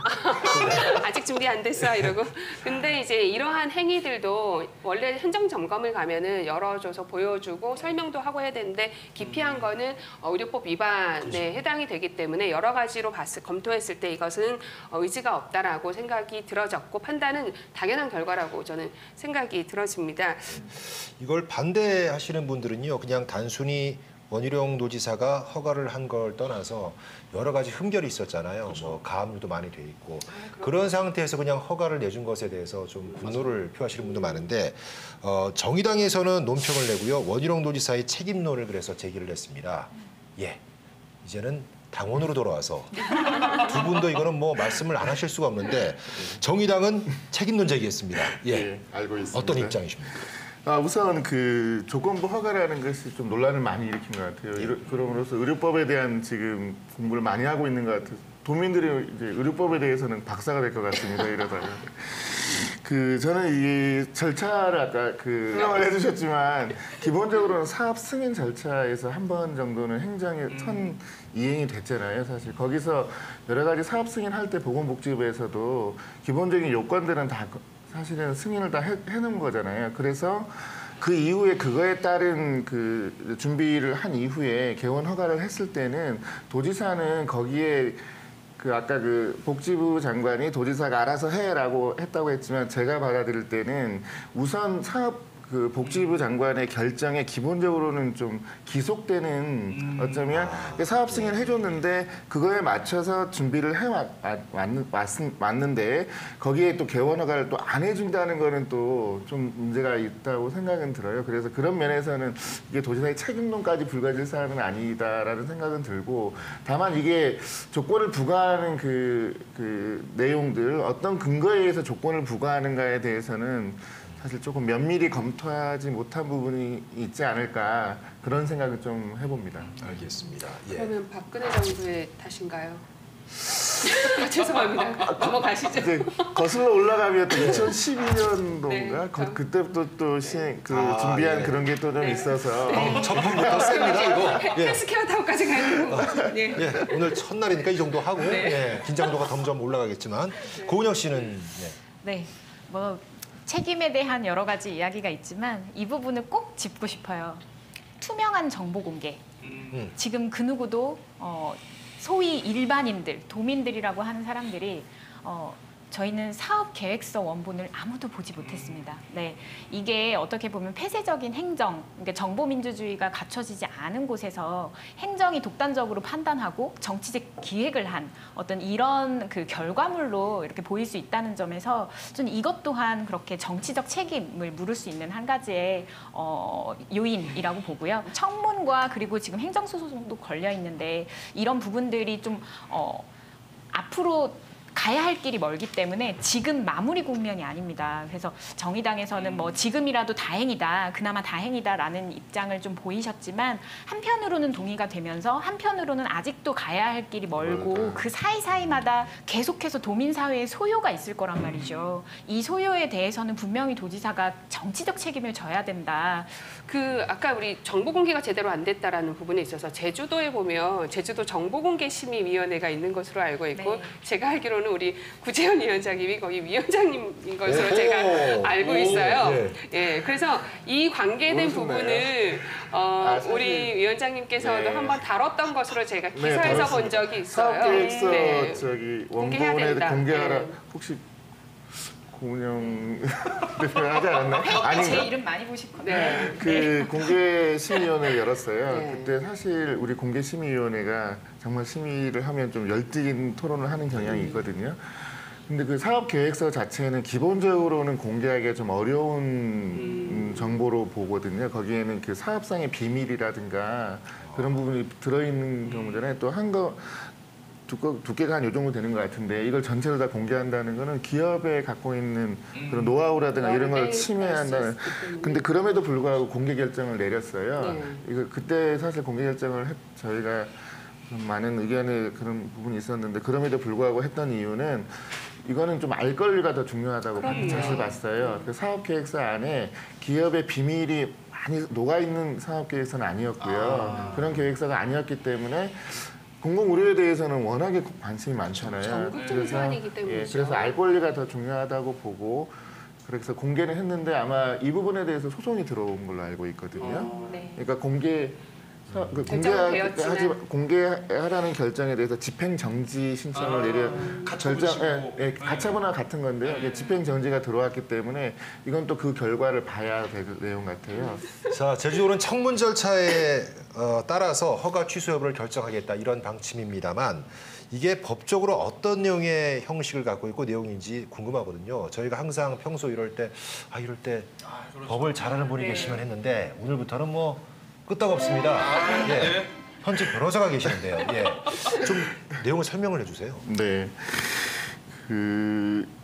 아직 준비 안 됐어 이러고. 근데 이제 이러한 행위들도 원래 현장 점검을 가면은 열어줘서 보여주고 설명도 하고 해야 되는데 기피한 거는 의료법 위반에 해당이 되기 때문에 여러 가지로 검토했을 때 이것은 의지가 없다라고 생각이 들어졌고 판단은 당연한 결과라고 저는 생각이 들어집니다. 이걸 반대하시는 분들은요, 그냥 단순히 원희룡 도지사가 허가를 한 걸 떠나서 여러 가지 흠결이 있었잖아요. 뭐 가압류도 많이 돼 있고 그런 상태에서 그냥 허가를 내준 것에 대해서 좀 분노를 표하시는 분도 많은데 정의당에서는 논평을 내고요. 원희룡 도지사의 책임론을 그래서 제기를 했습니다. 예, 이제는 당원으로 돌아와서 두 분도 이거는 뭐 말씀을 안 하실 수가 없는데 정의당은 책임론 제기했습니다. 예, 알고 있습니다. 어떤 입장이십니까? 우선 그 조건부 허가라는 것이 좀 논란을 많이 일으킨 것 같아요. 그럼으로써 의료법에 대한 지금 공부를 많이 하고 있는 것 같아요. 도민들이 이제 의료법에 대해서는 박사가 될 것 같습니다. 이러다가. 저는 이 절차를 아까 설명을 해주셨지만 기본적으로는 사업 승인 절차에서 한 번 정도는 행정에 선 이행이 됐잖아요. 사실 거기서 여러 가지 사업 승인할 때 보건복지부에서도 기본적인 요건들은 다 사실은 승인을 다 해놓은 거잖아요. 그래서 그 이후에 그거에 따른 그 준비를 한 이후에 개원 허가를 했을 때는 도지사는 거기에 아까 복지부 장관이 도지사가 알아서 해라고 했다고 했지만 제가 받아들일 때는 우선 사업 복지부 장관의 결정에 기본적으로는 좀 기속되는 어쩌면 사업 승인을 해줬는데 그거에 맞춰서 준비를 왔는데 거기에 또 개원 허가를 또 안 해준다는 거는 또 좀 문제가 있다고 생각은 들어요. 그래서 그런 면에서는 이게 도지사의 책임론까지 불가질 사안은 아니다라는 생각은 들고 다만 이게 조건을 부과하는 그 내용들 어떤 근거에 의해서 조건을 부과하는가에 대해서는 사실 조금 면밀히 검토하지 못한 부분이 있지 않을까 그런 생각을 좀 해봅니다. 알겠습니다. 예. 그러면 박근혜 정부의 탓인가요? 죄송합니다. 넘어가시죠. 이제 거슬러 올라가면 또 2012년도인가 네. 그때부터 또 준비한 예. 그런 게 또 좀 있어서 첫 판부터 셉니다 이거. 예. 헬스케어 타워까지 가는 거. 네. 예, 오늘 첫날이니까 이 정도 하고 네. 예, 긴장도가 점점 올라가겠지만 고은영 씨는 네, 뭐 책임에 대한 여러 가지 이야기가 있지만 이 부분을 꼭 짚고 싶어요. 투명한 정보 공개. 지금 그 누구도 소위 일반인들, 도민들이라고 하는 사람들이 저희는 사업 계획서 원본을 아무도 보지 못했습니다. 네, 이게 어떻게 보면 폐쇄적인 행정, 그러니까 정보 민주주의가 갖춰지지 않은 곳에서 행정이 독단적으로 판단하고 정치적 기획을 한 어떤 이런 그 결과물로 이렇게 보일 수 있다는 점에서 저는 이것 또한 그렇게 정치적 책임을 물을 수 있는 한 가지의 요인이라고 보고요. 청문과 그리고 지금 행정소송도 걸려 있는데 이런 부분들이 좀 앞으로 가야 할 길이 멀기 때문에 지금 마무리 국면이 아닙니다. 그래서 정의당에서는 뭐 지금이라도 다행이다, 그나마 다행이다라는 입장을 좀 보이셨지만 한편으로는 동의가 되면서 한편으로는 아직도 가야 할 길이 멀고 그 사이사이마다 계속해서 도민사회의 소요가 있을 거란 말이죠. 이 소요에 대해서는 분명히 도지사가 정치적 책임을 져야 된다. 아까 우리 정보 공개가 제대로 안 됐다라는 부분에 있어서 제주도에 보면 제주도 정보공개심의위원회가 있는 것으로 알고 있고 네. 제가 알기로는 우리 구재현 위원장님이 거기 위원장님인 것으로 제가 알고 있어요. 예, 그래서 이 관계된 부분을 우리 위원장님께서도 네. 한번 다뤘던 것으로 제가 기사에서 다뤘습니다. 본 적이 있어요. 사업계획서 네. 공개해야 원본에 된다. 공개하라. 네. 혹시 고은영 대표가 하지 않았나? 제 아닌가? 이름 많이 보실 거예요. 네. 그 공개심의위원회를 열었어요. 네. 그때 사실 우리 공개심의위원회가 정말 심의를 하면 좀 열띤 토론을 하는 경향이 있거든요. 근데 그 사업계획서 자체는 기본적으로는 공개하기가 좀 어려운 정보로 보거든요. 거기에는 그 사업상의 비밀이라든가 그런 부분이 들어있는 경우잖아요. 또 두께가 한 요 정도 되는 것 같은데 이걸 전체를 다 공개한다는 거는 기업에 갖고 있는 그런 노하우라든가 이런 걸 침해한다는. 근데 그럼에도 불구하고 공개 결정을 내렸어요. 네. 이거 그때 사실 공개 결정을 저희가 좀 많은 의견의 그런 부분이 있었는데 그럼에도 불구하고 했던 이유는 이거는 좀 알 권리가 더 중요하다고 사실 봤어요. 그 사업계획서 안에 기업의 비밀이 많이 녹아 있는 사업계획서는 아니었고요. 그런 계획서가 아니었기 때문에. 공공의료에 대해서는 워낙에 관심이 많잖아요. 전국적인 사안이기 때문이죠. 그래서 알 권리가 더 중요하다고 보고 그래서 공개는 했는데 아마 이 부분에 대해서 소송이 들어온 걸로 알고 있거든요. 네. 그러니까 공개 결정은 되었지만. 공개하라는 결정에 대해서 집행 정지 신청을 내려 가처분이시고. 가처분과 같은 건데요. 이게 집행 정지가 들어왔기 때문에 이건 또 그 결과를 봐야 될 내용 같아요. 자, 제주도는 청문 절차에 따라서 허가 취소 여부를 결정하겠다 이런 방침입니다만 이게 법적으로 어떤 내용의 형식을 갖고 있고 내용인지 궁금하거든요. 저희가 항상 평소 이럴 때 그렇죠. 법을 잘 아는 분이 계시면 했는데 오늘부터는 뭐 끄떡없습니다. 예. 현직 변호사가 계시는데요. 예. 좀 내용을 설명을 해주세요. 네.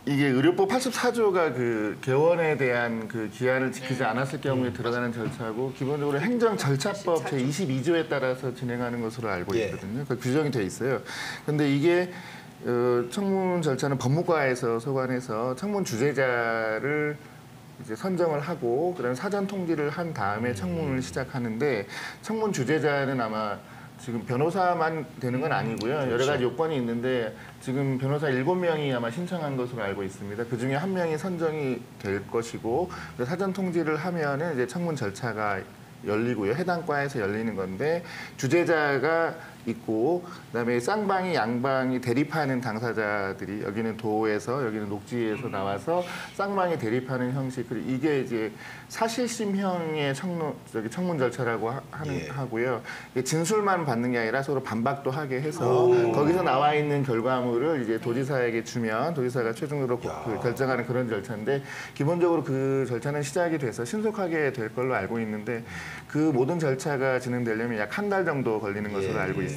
이게 의료법 84조가 그 개원에 대한 그 기한을 지키지 않았을 경우에 들어가는 절차고 기본적으로 행정 절차법 제 22조에 따라서 진행하는 것으로 알고 예. 있거든요. 그 규정이 돼 있어요. 근데 이게 청문 절차는 법무과에서 소관해서 청문 주재자를 이제 선정을 하고 그다음 사전 통지를 한 다음에 청문을 시작하는데 청문 주재자는 아마 지금 변호사만 되는 건 아니고요. 여러 가지 요건이 있는데 지금 변호사 7명이 아마 신청한 것으로 알고 있습니다. 그중에 1명이 선정이 될 것이고 사전 통지를 하면은 이제 청문 절차가 열리고요. 해당 과에서 열리는 건데 주재자가 있고 그다음에 쌍방이 양방이 대립하는 당사자들이 여기는 도에서 여기는 녹지에서 나와서 쌍방이 대립하는 형식 그리고 이게 이제 사실심형의 청문 절차라고 하고요. 이게 진술만 받는 게 아니라 서로 반박도 하게 해서 거기서 나와 있는 결과물을 이제 도지사에게 주면 도지사가 최종적으로 결정하는 그런 절차인데 기본적으로 그 절차는 시작이 돼서 신속하게 될 걸로 알고 있는데 그 모든 절차가 진행되려면 약 한 달 정도 걸리는 것으로 알고 있습니다.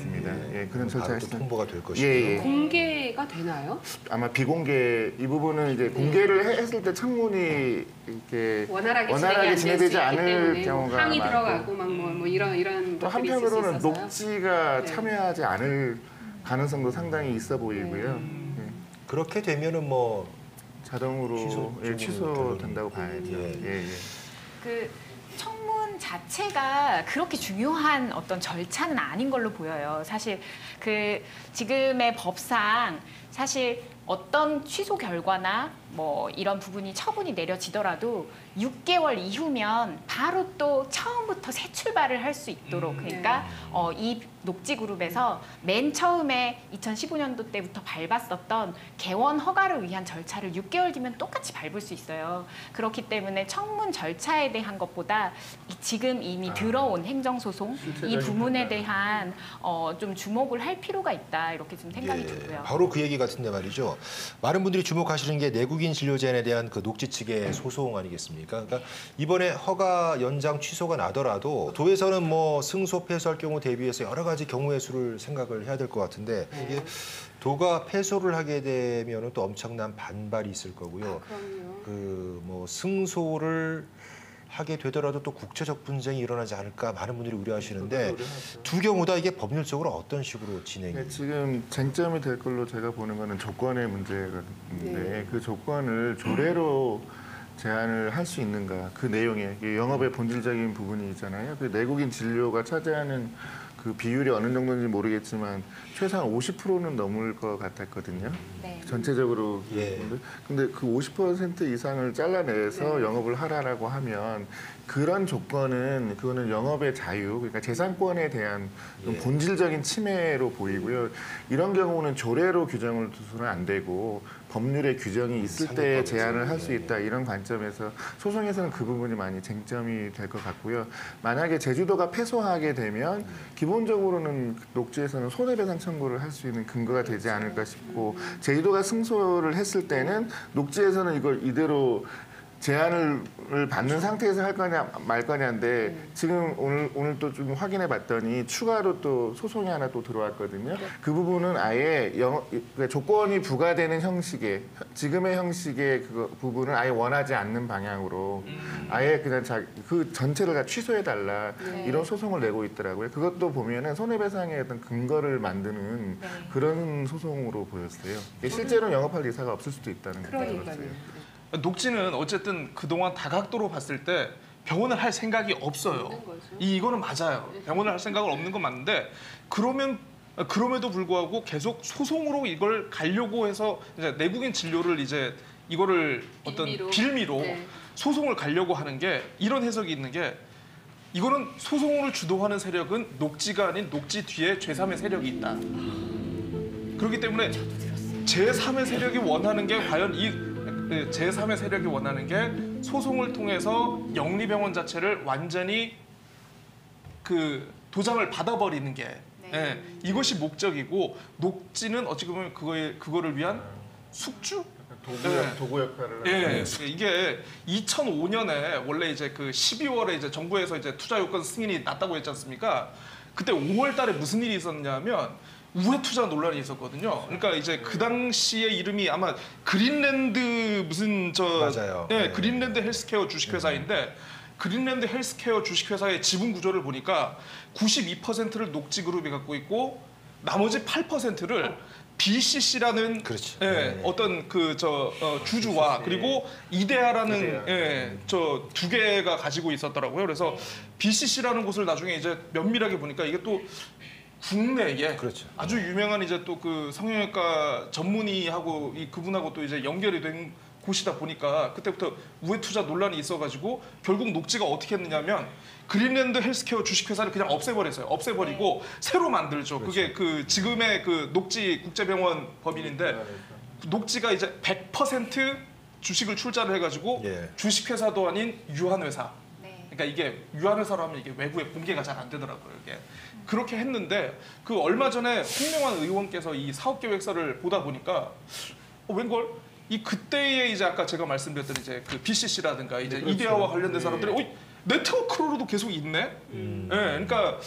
예, 그런 절차가 또 통보가 될 것이고요. 예. 공개가 되나요? 아마 비공개 이 부분은 이제 공개를 했을 때 청문이 이렇게 원활하게 진행되지 않을 경우가 항이 많고 들어가고 막 뭐 이런 또 것들이 있을 수 한편으로는 있어서요. 녹지가 네. 참여하지 않을 가능성도 상당히 있어 보이고요. 예. 그렇게 되면은 뭐 자동으로 취소된다고 봐야죠. 예. 그 청문 자체가 그렇게 중요한 어떤 절차는 아닌 걸로 보여요. 사실 그 지금의 법상 사실 어떤 취소 결과나 뭐 이런 부분이 처분이 내려지더라도 6개월 이후면 바로 또 처음부터 새 출발을 할 수 있도록 그러니까 이 녹지그룹에서 맨 처음에 2015년도 때부터 밟았었던 개원 허가를 위한 절차를 6개월 뒤면 똑같이 밟을 수 있어요. 그렇기 때문에 청문 절차에 대한 것보다 지금 이미 들어온 행정소송 이 부분에 대한 좀 주목을 할 필요가 있다 이렇게 좀 생각이 들고요. 바로 그 얘기 같은데 말이죠. 많은 분들이 주목하시는 게 내국인 진료제에 대한 그 녹지 측의 소송 아니겠습니까? 그러니까 이번에 허가 연장 취소가 나더라도 도에서는 뭐 승소 패소할 경우 대비해서 여러 가지 경우의 수를 생각을 해야 될 것 같은데 이게 도가 패소를 하게 되면 또 엄청난 반발이 있을 거고요. 그럼요. 그 뭐 승소를 하게 되더라도 또 국제적 분쟁이 일어나지 않을까 많은 분들이 우려하시는데 두 경우 다 이게 법률적으로 어떤 식으로 진행이? 네, 지금 쟁점이 될 걸로 제가 보는 거는 조건의 문제인데 그 조건을 조례로 제한을 할 수 있는가 그 내용에 영업의 본질적인 부분이 있잖아요. 그 내국인 진료가 차지하는 그 비율이 어느 정도인지 모르겠지만 최소한 50%는 넘을 것 같았거든요. 네. 전체적으로. 예. 근데 그 50% 이상을 잘라내서 영업을 하라라고 하면 그런 조건은 그거는 영업의 자유, 그러니까 재산권에 대한 좀 본질적인 침해로 보이고요. 이런 경우는 조례로 규정을 두서는 안 되고 법률의 규정이 있을 때 제한을 할 수 있다 이런 관점에서 소송에서는 그 부분이 많이 쟁점이 될 것 같고요. 만약에 제주도가 패소하게 되면 기본적으로는 녹지에서는 손해배상 청구를 할 수 있는 근거가 되지 않을까 싶고 제주도가 승소를 했을 때는 녹지에서는 이걸 이대로 제한을 받는 상태에서 할 거냐 말 거냐인데 지금 오늘 또 좀 확인해 봤더니 추가로 또 소송이 하나 또 들어왔거든요. 그 부분은 아예 그러니까 조건이 부과되는 형식의 지금의 형식의 그 부분을 아예 원하지 않는 방향으로 아예 그냥 그 전체를 다 취소해 달라 이런 소송을 내고 있더라고요. 그것도 보면은 손해배상의 어떤 근거를 만드는 그런 소송으로 보였어요. 실제로 영업할 의사가 없을 수도 있다는 생각이 들었어요. 녹지는 어쨌든 그동안 다각도로 봤을 때 병원을 할 생각이 없어요. 이거는 맞아요. 병원을 할 생각은 없는 건 맞는데 그럼에도 불구하고 계속 소송으로 이걸 가려고 해서 이제 내국인 진료를 이제 이거를 어떤 빌미로 소송을 가려고 하는 게 이런 해석이 있는 게 이거는 소송을 주도하는 세력은 녹지가 아닌 녹지 뒤에 제3의 세력이 있다. 그렇기 때문에 제3의 세력이 원하는 게 과연 이 제3의 세력이 원하는 게 소송을 통해서 영리병원 자체를 완전히 그 도장을 받아버리는 게 예, 이것이 목적이고 녹지는 어찌 보면 그거를 위한 숙주? 도구 역할을 예, 이게 2005년에 원래 이제 그 12월에 이제 정부에서 이제 투자 요건 승인이 났다고 했지 않습니까? 그때 5월달에 무슨 일이 있었냐면 우회 투자 논란이 있었거든요. 그러니까 이제 그 당시에 이름이 아마 그린랜드 무슨 맞아요. 예, 그린랜드 헬스케어 주식회사인데 그린랜드 헬스케어 주식회사의 지분 구조를 보니까 92%를 녹지그룹이 갖고 있고 나머지 8%를 BCC라는 그렇지. 예, 어떤 그 주주와 그리고 이데아라는 예, 저 두 개가 가지고 있었더라고요. 그래서 BCC라는 곳을 나중에 이제 면밀하게 보니까 이게 또 국내에 그렇죠. 아주 유명한 이제 또 그 성형외과 전문의하고 그분하고 또 이제 연결이 된 곳이다 보니까 그때부터 우회 투자 논란이 있어가지고 결국 녹지가 어떻게 했느냐면 그린랜드 헬스케어 주식회사를 그냥 없애버렸어요. 없애버리고 새로 만들죠. 그게 그 지금의 그 녹지 국제병원 법인인데 녹지가 이제 100% 주식을 출자를 해가지고 예. 주식회사도 아닌 유한회사. 그러니까 이게 유한회사로 하면 이게 외부에 공개가 잘 안 되더라고요. 이게 그렇게 했는데 그 얼마 전에 홍명환 의원께서 이 사업계획서를 보다 보니까 웬걸 이 그때의 이제 아까 제가 말씀드렸던 이제 그 BCC라든가 이제 그렇죠. 이데아와 관련된 사람들이 네트워크로도 계속 있네. 예, 그러니까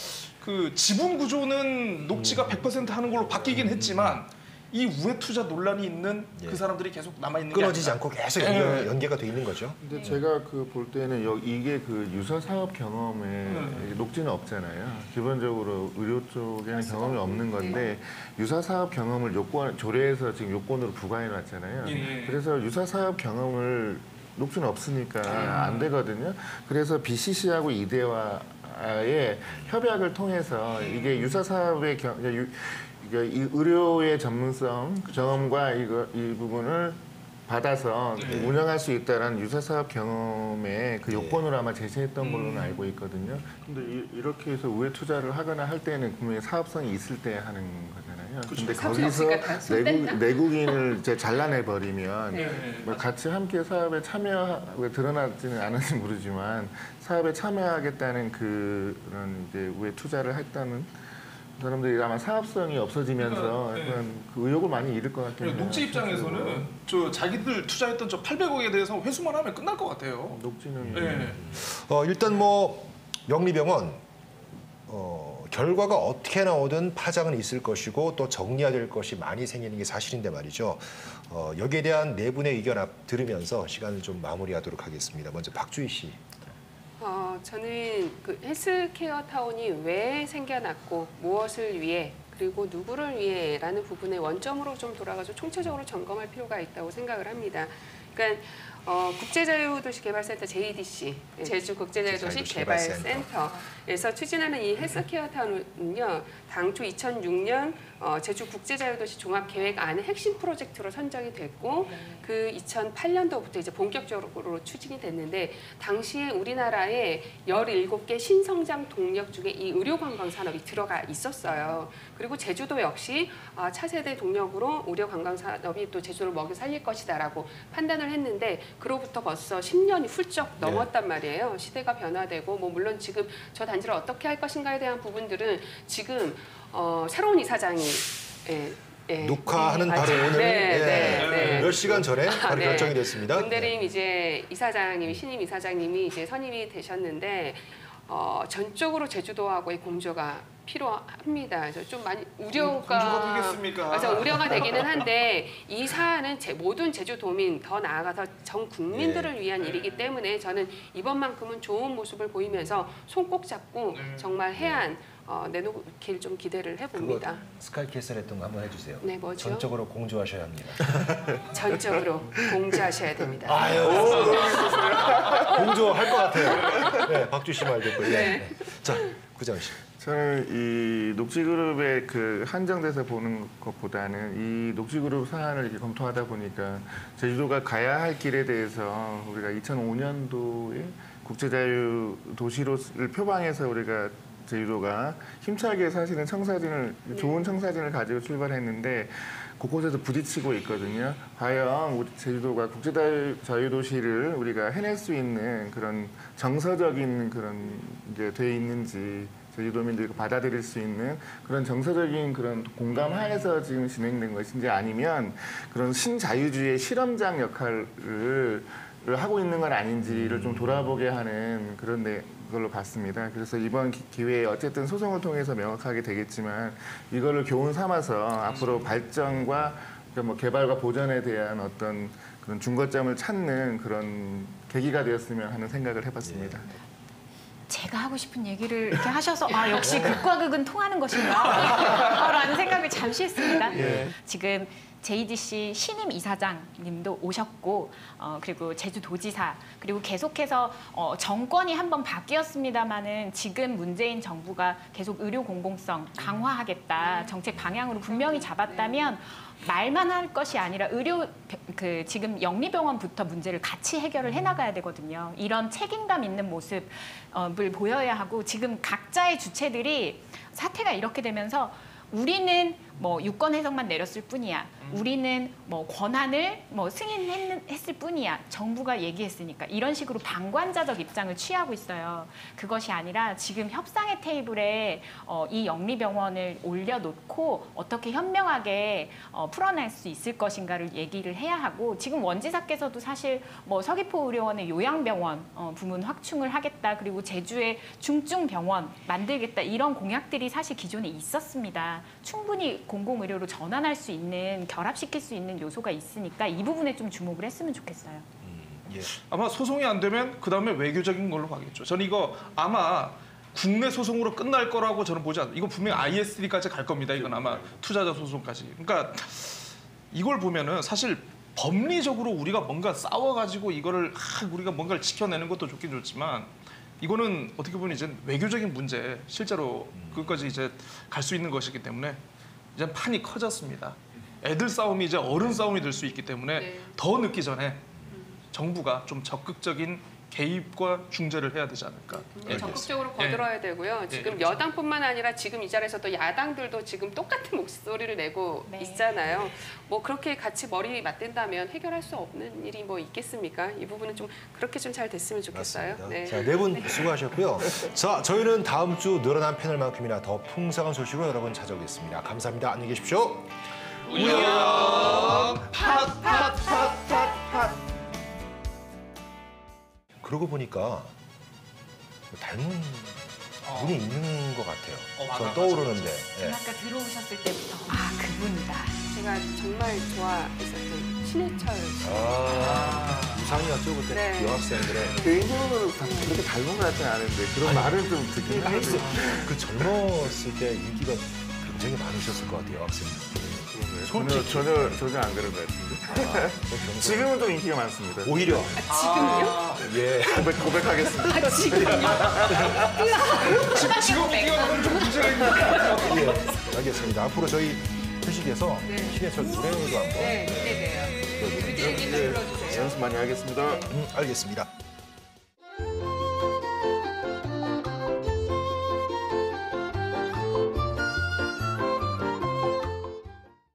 그 지분 구조는 녹지가 100% 하는 걸로 바뀌긴 했지만 이 우회 투자 논란이 있는 그 사람들이 계속 남아 있는 게 끊어지지 아니라. 않고 계속 연계가 돼 있는 거죠. 근데 제가 그 볼 때는 이게 그 유사 사업 경험에 녹지는 없잖아요. 기본적으로 의료 쪽에는 경험이 없는 건데 유사 사업 경험을 조례에서 지금 요건으로 부과해 놨잖아요. 그래서 유사 사업 경험을 녹지는 없으니까 안 되거든요. 그래서 BCC하고 이데와의 협약을 통해서 이게 유사 사업의 그러니까 이 의료의 전문성 경험과 이 부분을 받아서 운영할 수 있다는 유사사업 경험의 그 요건으로 아마 제시했던 걸로는 알고 있거든요. 근데 이렇게 해서 우회 투자를 하거나 할 때는 분명히 사업성이 있을 때 하는 거잖아요. 근데 거기서 내국인을 이제 잘라내 버리면 뭐 같이 함께 사업에 참여하고 드러나지는 않은지 모르지만 사업에 참여하겠다는 그런 이제 우회 투자를 했다는 사람들이 아마 사업성이 없어지면서 약간 그 의욕을 많이 잃을 것 같아요. 녹지 입장에서는 저 자기들 투자했던 저 800억에 대해서 회수만 하면 끝날 것 같아요. 녹지는 일단 뭐 영리병원 결과가 어떻게 나오든 파장은 있을 것이고 또 정리해야 될 것이 많이 생기는 게 사실인데 말이죠. 여기에 대한 네 분의 의견 들으면서 시간을 좀 마무리하도록 하겠습니다. 먼저 박주희 씨. 저는 그 헬스케어 타운이 왜 생겨났고 무엇을 위해 그리고 누구를 위해라는 부분에 원점으로 좀 돌아가서 총체적으로 점검할 필요가 있다고 생각을 합니다. 그러니까 국제자유도시개발센터 JEDC, 제주국제자유도시 개발센터에서 추진하는 이 헬스케어 타운은요, 당초 2006년 제주국제자유도시 종합계획안의 핵심 프로젝트로 선정이 됐고 그 2008년도부터 이제 본격적으로 추진이 됐는데 당시에 우리나라에 17개 신성장 동력 중에 이 의료관광 산업이 들어가 있었어요. 그리고 제주도 역시 차세대 동력으로 의료관광 산업이 또 제주를 먹여 살릴 것이다라고 판단을 했는데 그로부터 벌써 10년이 훌쩍 넘었단 말이에요. 시대가 변화되고 뭐 물론 지금 저 단지를 어떻게 할 것인가에 대한 부분들은 지금 새로운 이사장이 녹화하는 바로 오늘 몇 시간 전에 바로 결정이 됐습니다. 문대림 이제 이사장님이 신임 이사장님이 이제 선임이 되셨는데 전적으로 제주도하고의 공조가 필요합니다. 그래서 좀 많이 공조가 되겠습니까? 맞아, 우려가 되기는 한데 이 사안은 모든 제주도민 더 나아가서 전 국민들을 위한 일이기 때문에 저는 이번만큼은 좋은 모습을 보이면서 손 꼭 잡고 정말 해안 내놓길 좀 기대를 해봅니다. 스카이캐슬 했던 거 한번 해주세요. 네, 뭐죠? 전적으로 공조하셔야 합니다. 전적으로 공조하셔야 됩니다. 아유, 공조할 것 같아요. 네, 박주 씨 말 듣고. 네. 자, 구자은 씨. 저는 이 녹지그룹에 그 한정돼서 보는 것보다는 이 녹지그룹 사안을 이렇게 검토하다 보니까 제주도가 가야 할 길에 대해서 우리가 2005년도에 국제자유 도시를 표방해서 우리가 제주도가 힘차게 사실은 좋은 청사진을 가지고 출발했는데 곳곳에서 부딪히고 있거든요. 과연 우리 제주도가 국제자유 도시를 우리가 해낼 수 있는 그런 정서적인 그런 게 돼 있는지, 제주도민들이 받아들일 수 있는 그런 정서적인 그런 공감 하에서 지금 진행된 것인지, 아니면 그런 신자유주의의 실험장 역할을 하고 있는 건 아닌지를 좀 돌아보게 하는 그런 걸로 봤습니다. 그래서 이번 기회에 어쨌든 소송을 통해서 명확하게 되겠지만 이거를 교훈 삼아서 앞으로 발전과 뭐 개발과 보전에 대한 어떤 그런 중거점을 찾는 그런 계기가 되었으면 하는 생각을 해봤습니다. 제가 하고 싶은 얘기를 이렇게 하셔서 역시 극과 극은 통하는 것인가 라는 생각을 잠시 했습니다. 지금 JDC 신임 이사장님도 오셨고 그리고 제주도지사, 그리고 계속해서 정권이 한번 바뀌었습니다마는 지금 문재인 정부가 계속 의료 공공성 강화하겠다 정책 방향으로 분명히 잡았다면 말만 할 것이 아니라 지금 영리병원부터 문제를 같이 해결을 해나가야 되거든요. 이런 책임감 있는 모습을 보여야 하고, 지금 각자의 주체들이 사태가 이렇게 되면서 우리는 뭐 유권 해석만 내렸을 뿐이야. 우리는 뭐 권한을 승인했을 뿐이야. 정부가 얘기했으니까. 이런 식으로 방관자적 입장을 취하고 있어요. 그것이 아니라 지금 협상의 테이블에 이 영리병원을 올려놓고 어떻게 현명하게 풀어낼 수 있을 것인가를 얘기를 해야 하고, 지금 원지사께서도 사실 뭐 서귀포 의료원의 요양병원 부문 확충을 하겠다, 그리고 제주에 중증병원 만들겠다, 이런 공약들이 사실 기존에 있었습니다. 충분히 공공의료로 전환할 수 있는, 결합시킬 수 있는 요소가 있으니까 이 부분에 좀 주목을 했으면 좋겠어요. 예. 아마 소송이 안 되면 그다음에 외교적인 걸로 가겠죠. 저는 이거 아마 국내 소송으로 끝날 거라고 저는 보지 않아요. 이거 분명히 ISD까지 갈 겁니다. 이건 아마 투자자 소송까지. 그러니까 이걸 보면은 사실 법리적으로 우리가 뭔가 싸워가지고 이거를 우리가 뭔가를 지켜내는 것도 좋긴 좋지만, 이거는 어떻게 보면 이제 외교적인 문제, 실제로 그것까지 이제 갈 수 있는 것이기 때문에 이제 판이 커졌습니다. 애들 싸움이 이제 어른 싸움이 될 수 있기 때문에 더 늦기 전에 정부가 좀 적극적인 개입과 중재를 해야 되지 않을까. 적극적으로 거들어야 되고요. 지금 여당뿐만 아니라 지금 이 자리에서 또 야당들도 지금 똑같은 목소리를 내고 있잖아요. 뭐 그렇게 같이 머리 맞댄다면 해결할 수 없는 일이 뭐 있겠습니까? 이 부분은 좀 그렇게 좀 잘 됐으면 좋겠어요. 자, 네 분 수고하셨고요. 자, 저희는 다음 주 늘어난 패널만큼이나 더 풍성한 소식으로 여러분 찾아오겠습니다. 감사합니다. 안녕히 계십시오. 우영 팟. 그러고 보니까 닮은 분이 있는 것 같아요. 전 떠오르는데. 예. 아까 들어오셨을 때부터 그분이다. 제가 정말 좋아했었던 신해철. 우상이었죠 그때 여학생들의. 개인적으로 그렇게 닮은 것 같지는 않은데 그런 말을 좀 듣긴 하죠. 그 젊었을 때 인기가 굉장히 많으셨을 것 같아요, 여학생들. 전혀 안 그런 것 같은데. 지금은 좀 인기가 많습니다. 오히려. 지금요? 예. 고백하겠습니다. 지금 인기가 많으면 좀 문제가 있는 거예요. 예, 알겠습니다. 앞으로 저희 회식에서 신해철 노래도 한번. 기대돼요. 들어주세요. 얘기 좀 들어주세요. 연습 많이 하겠습니다. 알겠습니다.